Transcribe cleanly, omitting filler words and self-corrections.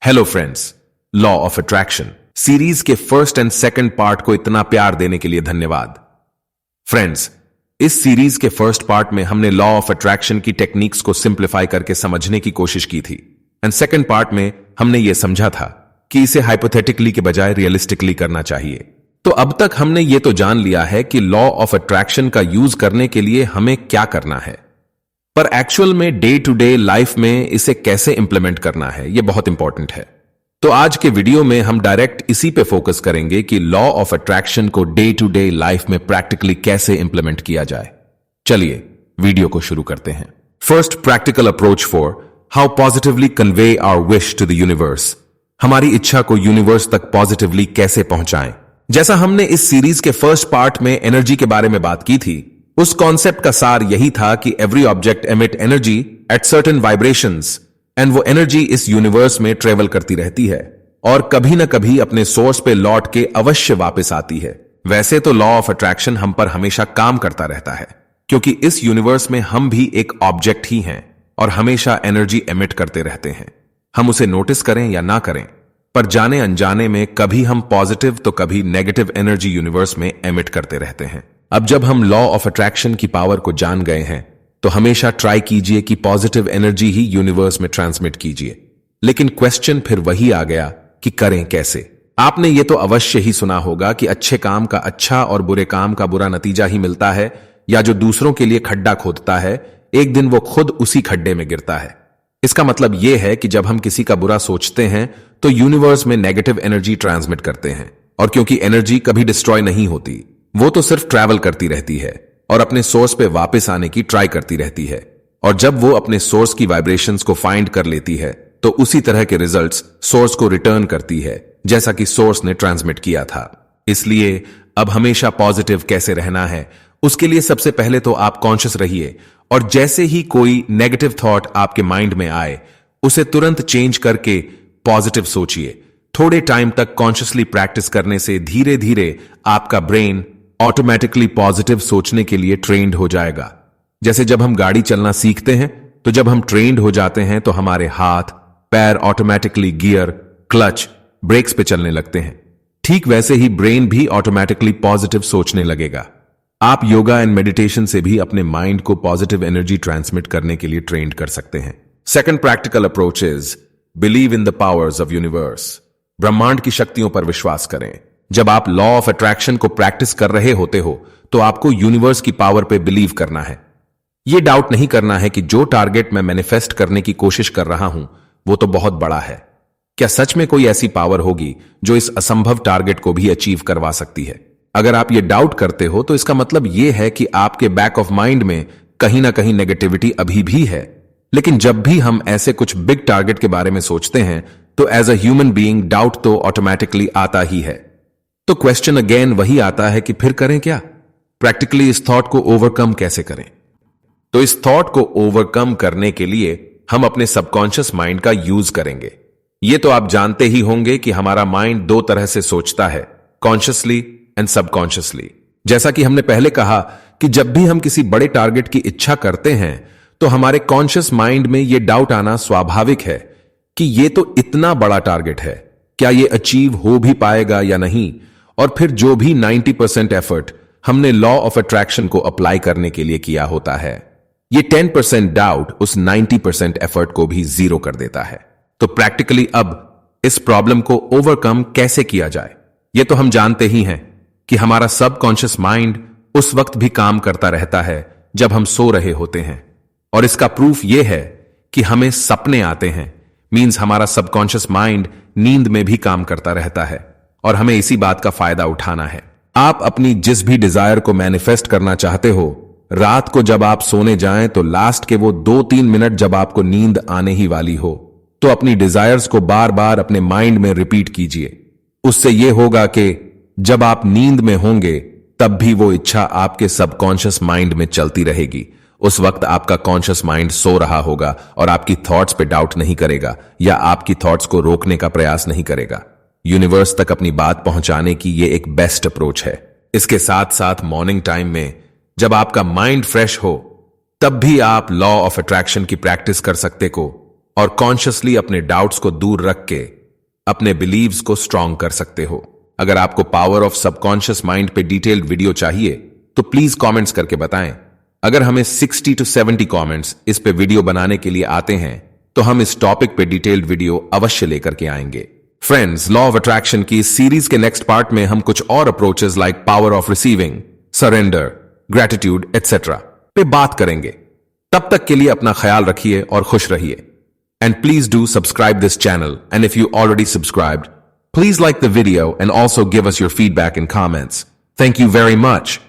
Hello friends, law of attraction series के first and second part को इतना प्यार देने के लिए धन्यवाद। फ्रेंड्स, इस सीरीज के फर्स्ट पार्ट में हमने लॉ ऑफ अट्रैक्शन की टेक्निक्स को सिंप्लीफाई करके समझने की कोशिश की थी एंड सेकंड पार्ट में हमने यह समझा था कि इसे हाइपोथेटिकली के बजाय रियलिस्टिकली करना चाहिए। तो अब तक हमने ये तो जान लिया है कि लॉ ऑफ अट्रैक्शन का यूज करने के लिए हमें क्या करना है, पर एक्चुअल में डे टू डे लाइफ में इसे कैसे इंप्लीमेंट करना है, यह बहुत इंपॉर्टेंट है। तो आज के वीडियो में हम डायरेक्ट इसी पे फोकस करेंगे कि लॉ ऑफ अट्रैक्शन को डे टू डे लाइफ में प्रैक्टिकली कैसे इंप्लीमेंट किया जाए। चलिए वीडियो को शुरू करते हैं। First, practical approach for how positively convey our wish to the universe. हमारी इच्छा को यूनिवर्स तक पॉजिटिवली कैसे पहुंचाएं। जैसा हमने इस सीरीज के फर्स्ट पार्ट में एनर्जी के बारे में बात की थी, उस कॉन्सेप्ट का सार यही था कि every object emit energy at certain vibrations and वो एनर्जी इस यूनिवर्स में ट्रेवल करती रहती है और कभी न कभी अपने सोर्स पे लौट के अवश्य वापस आती है। वैसे तो लॉ ऑफ अट्रैक्शन हम पर हमेशा काम करता रहता है, क्योंकि इस यूनिवर्स में हम भी एक ऑब्जेक्ट ही हैं और हमेशा एनर्जी एमिट करते रहते हैं। हम उसे नोटिस करें या ना करें, पर जाने अनजाने में कभी हम पॉजिटिव तो कभी नेगेटिव एनर्जी यूनिवर्स में एमिट करते रहते हैं। अब जब हम लॉ ऑफ अट्रैक्शन की पावर को जान गए हैं, तो हमेशा ट्राई कीजिए कि पॉजिटिव एनर्जी ही यूनिवर्स में ट्रांसमिट कीजिए। लेकिन क्वेश्चन फिर वही आ गया कि करें कैसे। आपने ये तो अवश्य ही सुना होगा कि अच्छे काम का अच्छा और बुरे काम का बुरा नतीजा ही मिलता है, या जो दूसरों के लिए खड्डा खोदता है एक दिन वो खुद उसी खड्डे में गिरता है। इसका मतलब यह है कि जब हम किसी का बुरा सोचते हैं तो यूनिवर्स में नेगेटिव एनर्जी ट्रांसमिट करते हैं, और क्योंकि एनर्जी कभी डिस्ट्रॉय नहीं होती, वो तो सिर्फ ट्रैवल करती रहती है और अपने सोर्स पे वापस आने की ट्राई करती रहती है। और जब वो अपने सोर्स की वाइब्रेशंस को फाइंड कर लेती है तो उसी तरह के रिजल्ट्स सोर्स को रिटर्न करती है, जैसा कि सोर्स ने ट्रांसमिट किया था। इसलिए अब हमेशा पॉजिटिव कैसे रहना है, उसके लिए सबसे पहले तो आप कॉन्शियस रहिए और जैसे ही कोई नेगेटिव थॉट आपके माइंड में आए उसे तुरंत चेंज करके पॉजिटिव सोचिए। थोड़े टाइम तक कॉन्शियसली प्रैक्टिस करने से धीरे धीरे आपका ब्रेन ऑटोमेटिकली पॉजिटिव सोचने के लिए ट्रेन्ड हो जाएगा। जैसे जब हम गाड़ी चलना सीखते हैं तो जब हम ट्रेन्ड हो जाते हैं तो हमारे हाथ पैर ऑटोमेटिकली गियर, क्लच, ब्रेक्स पे चलने लगते हैं। ठीक वैसे ही ब्रेन भी ऑटोमेटिकली पॉजिटिव सोचने लगेगा। आप योगा एंड मेडिटेशन से भी अपने माइंड को पॉजिटिव एनर्जी ट्रांसमिट करने के लिए ट्रेन्ड कर सकते हैं। Second practical approach is believe in the powers of universe. ब्रह्मांड की शक्तियों पर विश्वास करें। जब आप लॉ ऑफ अट्रैक्शन को प्रैक्टिस कर रहे होते हो तो आपको यूनिवर्स की पावर पे बिलीव करना है। यह डाउट नहीं करना है कि जो टारगेट मैं मैनिफेस्ट करने की कोशिश कर रहा हूं वो तो बहुत बड़ा है। क्या सच में कोई ऐसी पावर होगी जो इस असंभव टारगेट को भी अचीव करवा सकती है? अगर आप ये डाउट करते हो तो इसका मतलब यह है कि आपके बैक ऑफ माइंड में कहीं ना कहीं नेगेटिविटी अभी भी है। लेकिन जब भी हम ऐसे कुछ बिग टारगेट के बारे में सोचते हैं तो as a human being doubt तो ऑटोमेटिकली आता ही है। तो क्वेश्चन अगेन वही आता है कि फिर करें क्या? प्रैक्टिकली इस थॉट को ओवरकम कैसे करें? तो इस थॉट को ओवरकम करने के लिए हम अपने सबकॉन्शियस माइंड का यूज करेंगे। ये तो आप जानते ही होंगे कि हमारा माइंड दो तरह से सोचता है, कॉन्शियसली एंड सबकॉन्शियसली। जैसा कि हमने पहले कहा कि जब भी हम किसी बड़े टारगेट की इच्छा करते हैं तो हमारे कॉन्शियस माइंड में यह डाउट आना स्वाभाविक है कि यह तो इतना बड़ा टारगेट है, क्या यह अचीव हो भी पाएगा या नहीं। और फिर जो भी 90% एफर्ट हमने लॉ ऑफ अट्रैक्शन को अप्लाई करने के लिए किया होता है, ये 10% डाउट उस 90% एफर्ट को भी जीरो कर देता है। तो प्रैक्टिकली अब इस प्रॉब्लम को ओवरकम कैसे किया जाए, ये तो हम जानते ही हैं कि हमारा सबकॉन्शियस माइंड उस वक्त भी काम करता रहता है जब हम सो रहे होते हैं। और इसका प्रूफ यह है कि हमें सपने आते हैं, मींस हमारा सबकॉन्शियस माइंड नींद में भी काम करता रहता है और हमें इसी बात का फायदा उठाना है। आप अपनी जिस भी डिजायर को मैनिफेस्ट करना चाहते हो, रात को जब आप सोने जाएं तो लास्ट के वो 2-3 मिनट जब आपको नींद आने ही वाली हो तो अपनी डिजायर्स को बार बार अपने माइंड में रिपीट कीजिए। उससे यह होगा कि जब आप नींद में होंगे तब भी वो इच्छा आपके सबकॉन्शियस माइंड में चलती रहेगी। उस वक्त आपका कॉन्शियस माइंड सो रहा होगा और आपकी थॉट्स पे डाउट नहीं करेगा या आपकी थॉट्स को रोकने का प्रयास नहीं करेगा। यूनिवर्स तक अपनी बात पहुंचाने की ये एक बेस्ट अप्रोच है। इसके साथ साथ मॉर्निंग टाइम में जब आपका माइंड फ्रेश हो तब भी आप लॉ ऑफ अट्रैक्शन की प्रैक्टिस कर सकते हो। और कॉन्शियसली अपने डाउट्स को दूर रख के अपने बिलीव्स को स्ट्रांग कर सकते हो। अगर आपको पावर ऑफ सबकॉन्शियस माइंड पे डिटेल्ड वीडियो चाहिए तो प्लीज कमेंट्स करके बताएं। अगर हमें 60 to 70 कमेंट्स इस पे वीडियो बनाने के लिए आते हैं तो हम इस टॉपिक पे डिटेल्ड वीडियो अवश्य लेकर के आएंगे। फ्रेंड्स, लॉ ऑफ अट्रैक्शन की इस सीरीज के नेक्स्ट पार्ट में हम कुछ और approaches like power of receiving, surrender, gratitude etcetera पे बात करेंगे। तब तक के लिए अपना ख्याल रखिए और खुश रहिए। And please do subscribe this channel, and if you already subscribed, please like the video and also give us your feedback in comments. Thank you very much.